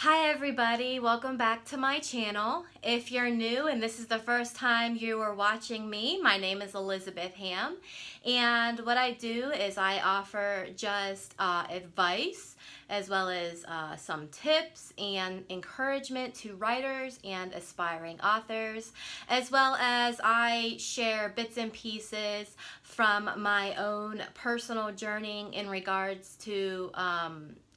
Hi everybody, welcome back to my channel. If you're new and this is the first time you are watching me, my name is EAHamm, and what I do is I offer just advice as well as some tips and encouragement to writers and aspiring authors, as well as I share bits and pieces from my own personal journey in regards to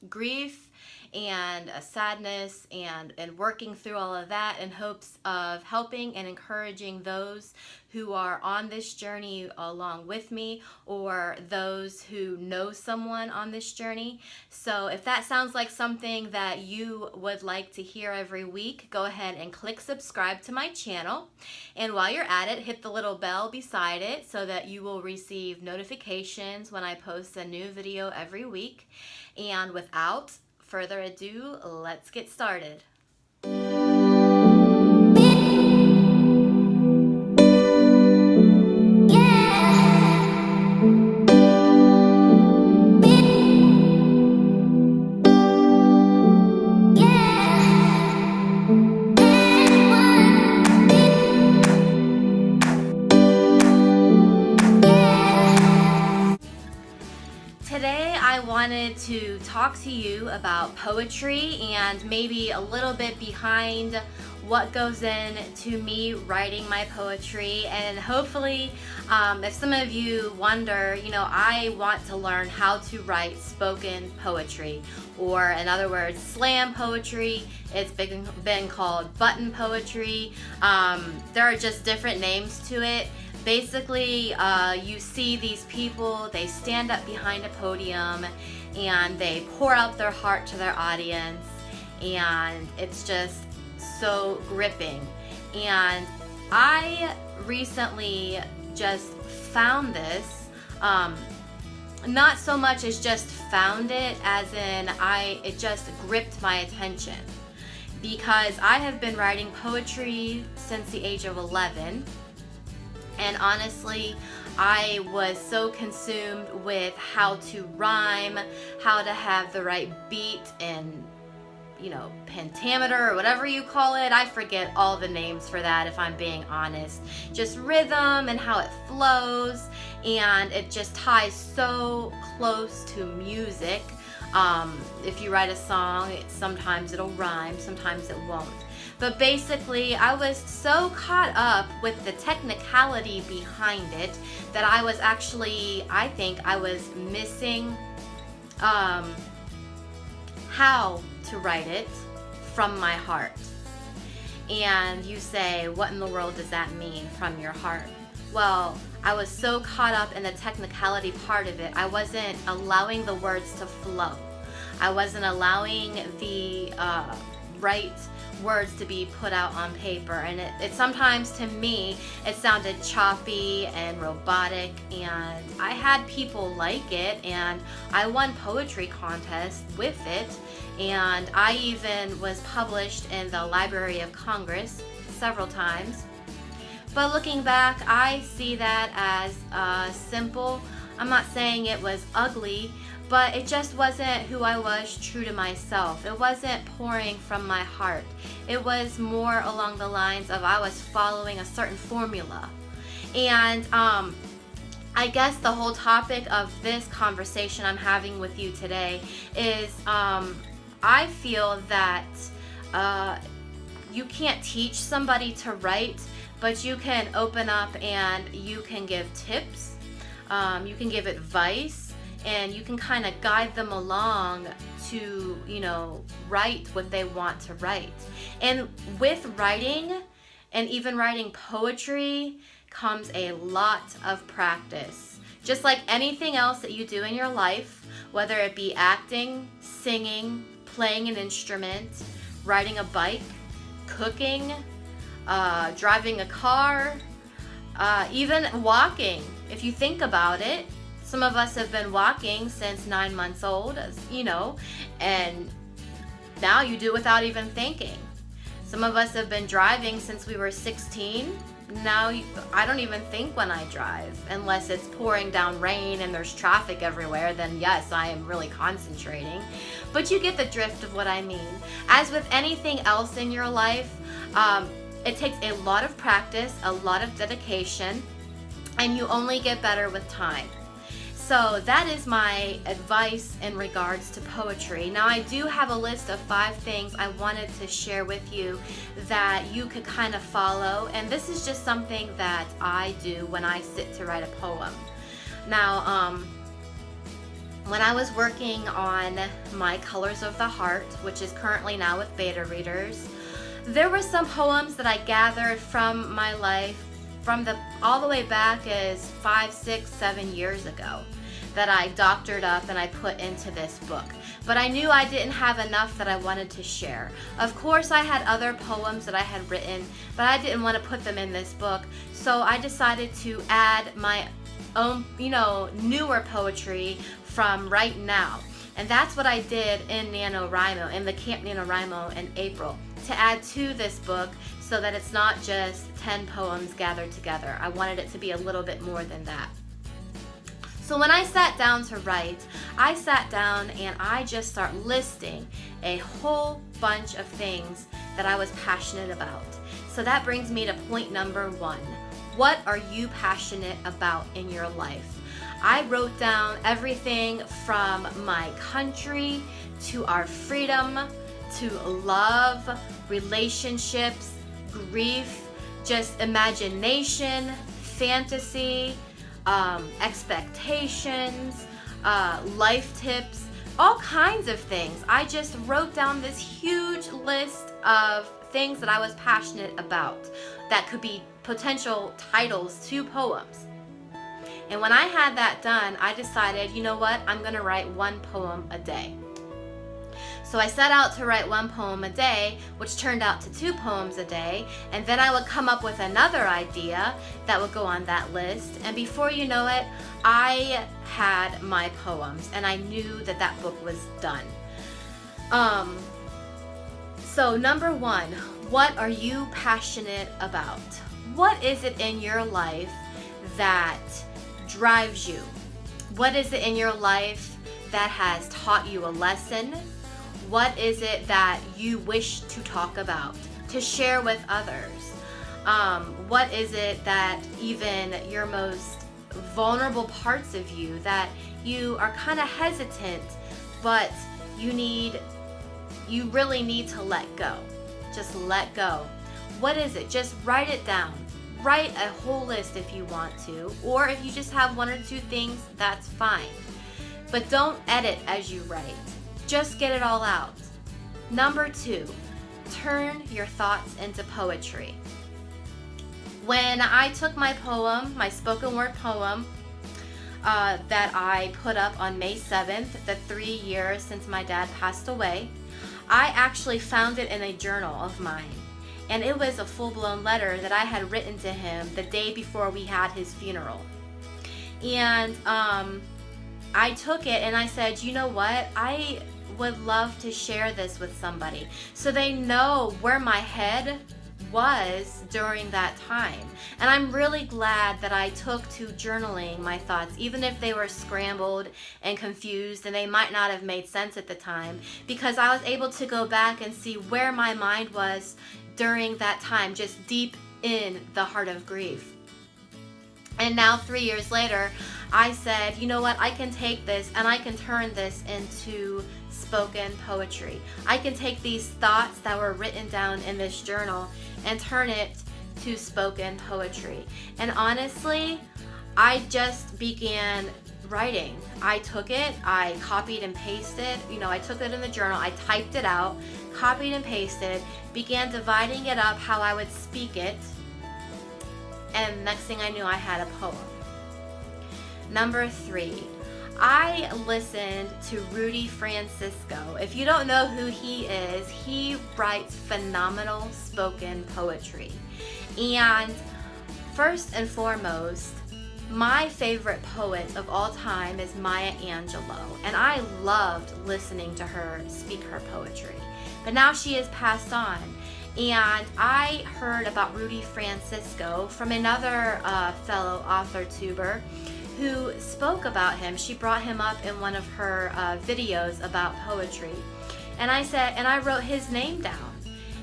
grief and sadness and working through all of that in hopes of helping and encouraging those who are on this journey along with me, or those who know someone on this journey. So if that sounds like something that you would like to hear every week, go ahead and click subscribe to my channel. And while you're at it, hit the little bell beside it so that you will receive notifications when I post a new video every week. And without further ado, let's get started. Today I wanted to talk to you about poetry and maybe a little bit behind what goes into me writing my poetry. And hopefully if some of you wonder, I want to learn how to write spoken poetry, or in other words, slam poetry. It's been called button poetry. There are just different names to it. Basically, you see these people, they stand up behind a podium and they pour out their heart to their audience, and it's just so gripping. And I recently just found this, not so much as just found it, as in it just gripped my attention, because I have been writing poetry since the age of 11. And honestly, I was so consumed with how to rhyme, how to have the right beat and, pentameter or whatever you call it. I forget all the names for that, if I'm being honest. Just rhythm and how it flows, and it just ties so close to music. If you write a song, sometimes it'll rhyme, sometimes it won't. But basically, I was so caught up with the technicality behind it that I think I was missing how to write it from my heart. And you say, what in the world does that mean, from your heart? Well, I was so caught up in the technicality part of it, I wasn't allowing the words to flow. I wasn't allowing the right words to be put out on paper, and it sometimes, to me, it sounded choppy and robotic, and I had people like it, and I won poetry contests with it, and I even was published in the Library of Congress several times. But looking back, I see that as simple. I'm not saying it was ugly, but it just wasn't who I was, true to myself. It wasn't pouring from my heart. It was more along the lines of I was following a certain formula. And I guess the whole topic of this conversation I'm having with you today is I feel that you can't teach somebody to write, but you can open up and you can give tips, you can give advice, and you can kind of guide them along to, write what they want to write. And with writing, and even writing poetry, comes a lot of practice. Just like anything else that you do in your life, whether it be acting, singing, playing an instrument, riding a bike, cooking, driving a car, even walking. If you think about it, some of us have been walking since 9 months old, and now you do without even thinking. Some of us have been driving since we were 16, I don't even think when I drive, unless it's pouring down rain and there's traffic everywhere, then yes, I am really concentrating. But you get the drift of what I mean. As with anything else in your life, it takes a lot of practice, a lot of dedication, and you only get better with time. So that is my advice in regards to poetry. Now, I do have a list of 5 things I wanted to share with you that you could kind of follow. And this is just something that I do when I sit to write a poem. Now, when I was working on my Colors of the Heart, which is currently now with beta readers, there were some poems that I gathered from my life from all the way back as 5, 6, 7 years ago that I doctored up and I put into this book. But I knew I didn't have enough that I wanted to share. Of course, I had other poems that I had written, but I didn't want to put them in this book. So I decided to add my own, newer poetry from right now. And that's what I did in NaNoWriMo, in the Camp NaNoWriMo in April, to add to this book so that it's not just 10 poems gathered together. I wanted it to be a little bit more than that. So when I sat down to write, I sat down and I just started listing a whole bunch of things that I was passionate about. So that brings me to point number 1. What are you passionate about in your life? I wrote down everything from my country to our freedom to love, relationships, grief, just imagination, fantasy, expectations, life tips, all kinds of things. I just wrote down this huge list of things that I was passionate about that could be potential titles to poems. And when I had that done, I decided, you know what, I'm going to write 1 poem a day. So I set out to write 1 poem a day, which turned out to 2 poems a day, and then I would come up with another idea that would go on that list, and before you know it, I had my poems, and I knew that that book was done. So number 1, what are you passionate about? What is it in your life that drives you? What is it in your life that has taught you a lesson? What is it that you wish to talk about, to share with others? What is it that even your most vulnerable parts of you that you are kind of hesitant, but you really need to let go? Just let go. What is it? Just write it down. Write a whole list if you want to, or if you just have 1 or 2 things, that's fine. But don't edit as you write. Just get it all out. Number 2, turn your thoughts into poetry. When I took my poem, my spoken word poem, that I put up on May 7th, the 3 years since my dad passed away, I actually found it in a journal of mine. And it was a full-blown letter that I had written to him the day before we had his funeral. And I took it and I said, you know what? I would love to share this with somebody so they know where my head was during that time. And I'm really glad that I took to journaling my thoughts, even if they were scrambled and confused and they might not have made sense at the time, because I was able to go back and see where my mind was during that time, just deep in the heart of grief. And now 3 years later, I said, you know what, I can take this and I can turn this into spoken poetry. I can take these thoughts that were written down in this journal and turn it to spoken poetry. And honestly, I just began writing. I took it, I copied and pasted, I took it in the journal, I typed it out, copied and pasted, began dividing it up how I would speak it, and next thing I knew I had a poem. Number 3, I listened to Rudy Francisco. If you don't know who he is, he writes phenomenal spoken poetry. And first and foremost, my favorite poet of all time is Maya Angelou, and I loved listening to her speak her poetry. But now she has passed on, And I heard about Rudy Francisco from another fellow author tuber who spoke about him. She brought him up in one of her videos about poetry. And I wrote his name down.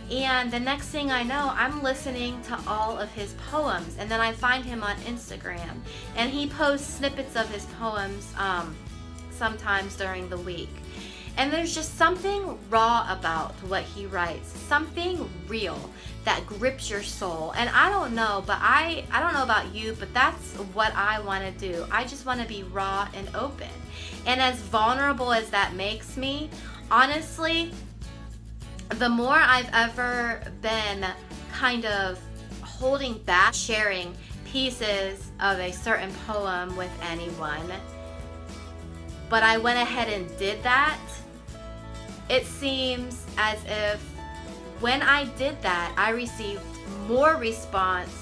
And the next thing I know, I'm listening to all of his poems. And then I find him on Instagram. And he posts snippets of his poems sometimes during the week. And there's just something raw about what he writes, something real that grips your soul. And I don't know, but I don't know about you, but that's what I want to do. I just want to be raw and open. And as vulnerable as that makes me, honestly, the more I've ever been kind of holding back sharing pieces of a certain poem with anyone, but I went ahead and did that, it seems as if when I did that, I received more response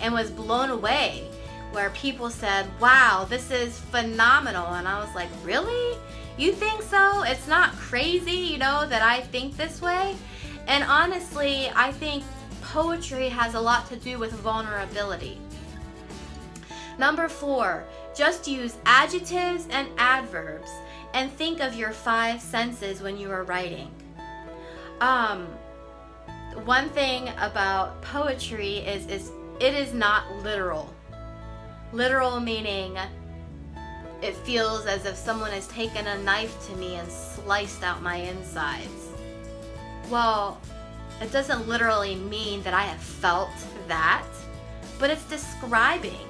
and was blown away, where people said, wow, this is phenomenal. And I was like, really? You think so? It's not crazy, that I think this way? And honestly, I think poetry has a lot to do with vulnerability. Number 4, just use adjectives and adverbs and think of your 5 senses when you are writing. One thing about poetry is it is not literal. Literal meaning it feels as if someone has taken a knife to me and sliced out my insides. Well, it doesn't literally mean that I have felt that, but it's describing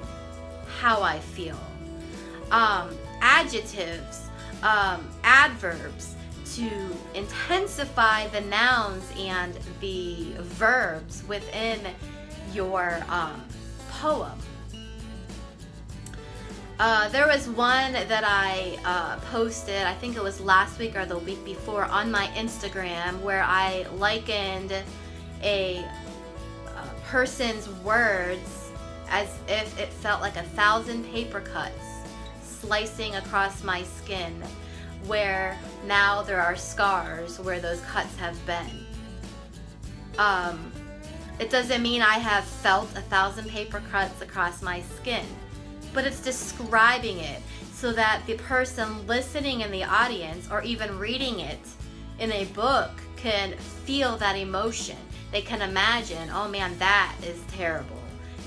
how I feel. Adjectives, adverbs, to intensify the nouns and the verbs within your poem. There was one that I posted, I think it was last week or the week before, on my Instagram, where I likened a person's words as if it felt like 1,000 paper cuts slicing across my skin, where now there are scars where those cuts have been. It doesn't mean I have felt 1,000 paper cuts across my skin, but it's describing it so that the person listening in the audience or even reading it in a book can feel that emotion. They can imagine, oh man, that is terrible.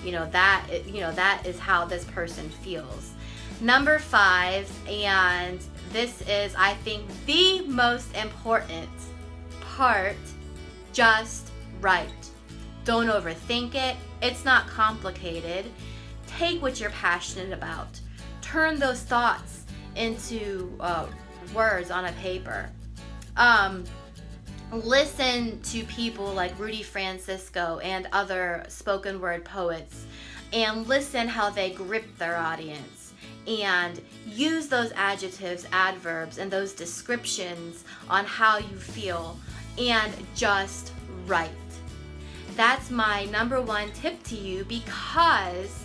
That is how this person feels. Number 5, and this is, I think, the most important part, just write. Don't overthink it. It's not complicated. Take what you're passionate about. Turn those thoughts into words on a paper. Listen to people like Rudy Francisco and other spoken word poets, and listen how they grip their audience, and use those adjectives, adverbs, and those descriptions on how you feel, and just write. That's my number 1 tip to you, because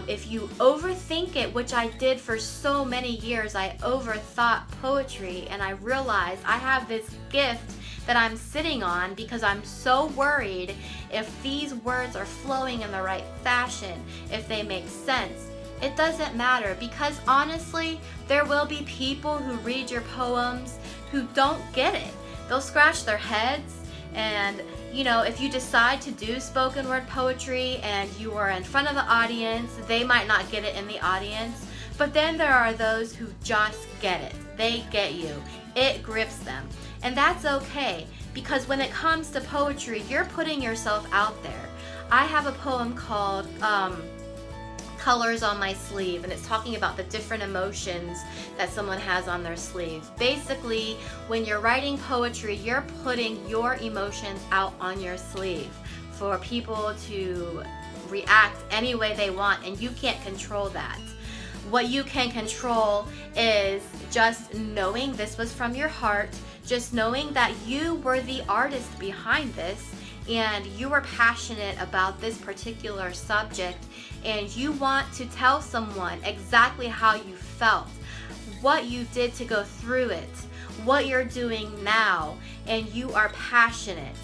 if you overthink it, which I did for so many years, I overthought poetry, and I realized I have this gift that I'm sitting on because I'm so worried if these words are flowing in the right fashion, if they make sense. It doesn't matter, because honestly, there will be people who read your poems who don't get it. They'll scratch their heads, and if you decide to do spoken word poetry and you are in front of the audience, they might not get it in the audience. But then there are those who just get it. They get you. It grips them. And that's okay, because when it comes to poetry, you're putting yourself out there. I have a poem called Colors on My Sleeve, and it's talking about the different emotions that someone has on their sleeve. Basically, when you're writing poetry, you're putting your emotions out on your sleeve for people to react any way they want, and you can't control that. What you can control is just knowing this was from your heart, just knowing that you were the artist behind this, and you were passionate about this particular subject, and you want to tell someone exactly how you felt, what you did to go through it, what you're doing now, and you are passionate.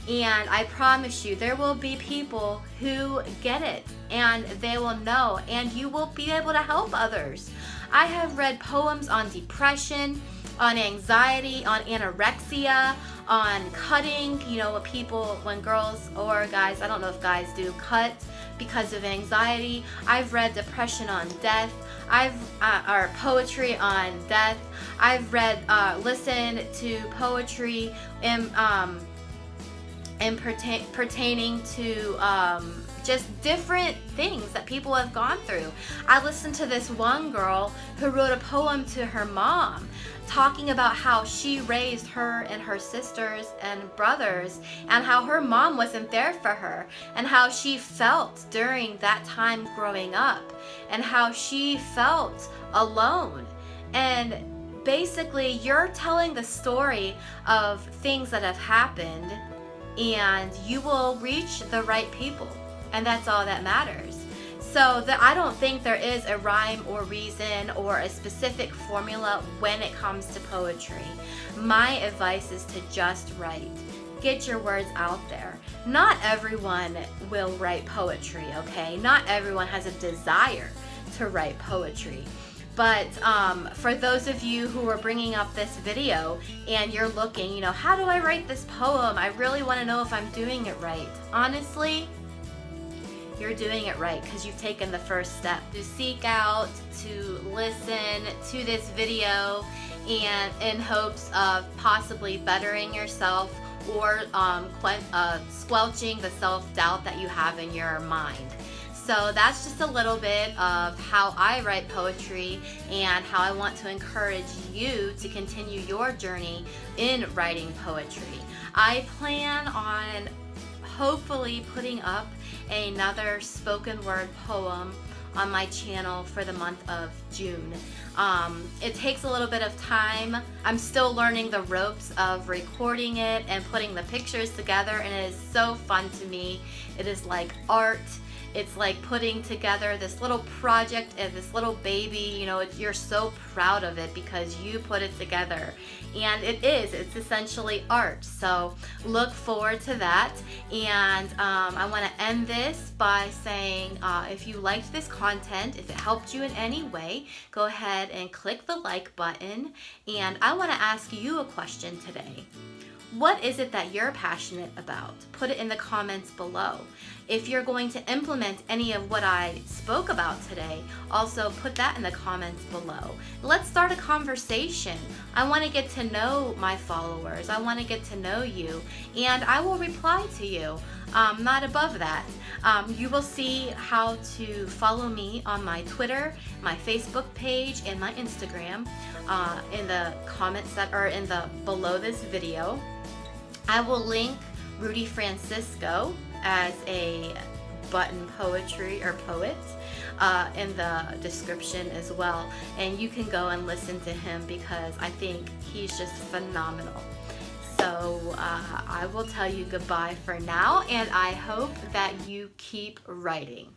And I promise you, there will be people who get it and they will know, and you will be able to help others. I have read poems on depression, on anxiety, on anorexia, on cutting, you know, when girls or guys, I don't know if guys do, cut because of anxiety. I've read depression on death. Or poetry on death. I've read, listened to poetry pertaining to just different things that people have gone through. I listened to this one girl who wrote a poem to her mom talking about how she raised her and her sisters and brothers, and how her mom wasn't there for her, and how she felt during that time growing up, and how she felt alone. And basically, you're telling the story of things that have happened, and you will reach the right people, and that's all that matters. So I don't think there is a rhyme or reason or a specific formula when it comes to poetry. My advice is to just write. Get your words out there. Not everyone will write poetry, okay? Not everyone has a desire to write poetry. But for those of you who are bringing up this video and you're looking, you know, how do I write this poem? I really want to know if I'm doing it right. Honestly, you're doing it right because you've taken the first step to seek out, to listen to this video, and in hopes of possibly bettering yourself or squelching the self-doubt that you have in your mind. So that's just a little bit of how I write poetry and how I want to encourage you to continue your journey in writing poetry. I plan on hopefully putting up another spoken word poem on my channel for the month of June. It takes a little bit of time. I'm still learning the ropes of recording it and putting the pictures together, and it is so fun to me. It is like art. It's like putting together this little project and this little baby, you know, you're so proud of it because you put it together. And it's essentially art. So look forward to that. And I want to end this by saying if you liked this content, if it helped you in any way, go ahead and click the like button. And I want to ask you a question today. What is it that you're passionate about? Put it in the comments below. If you're going to implement any of what I spoke about today, also put that in the comments below. Let's start a conversation. I want to get to know my followers. I want to get to know you, and I will reply to you. Not above that. You will see how to follow me on my Twitter, my Facebook page, and my Instagram in the comments that are below this video. I will link Rudy Francisco as a button poetry or poet in the description as well, and you can go and listen to him because I think he's just phenomenal. So I will tell you goodbye for now, and I hope that you keep writing.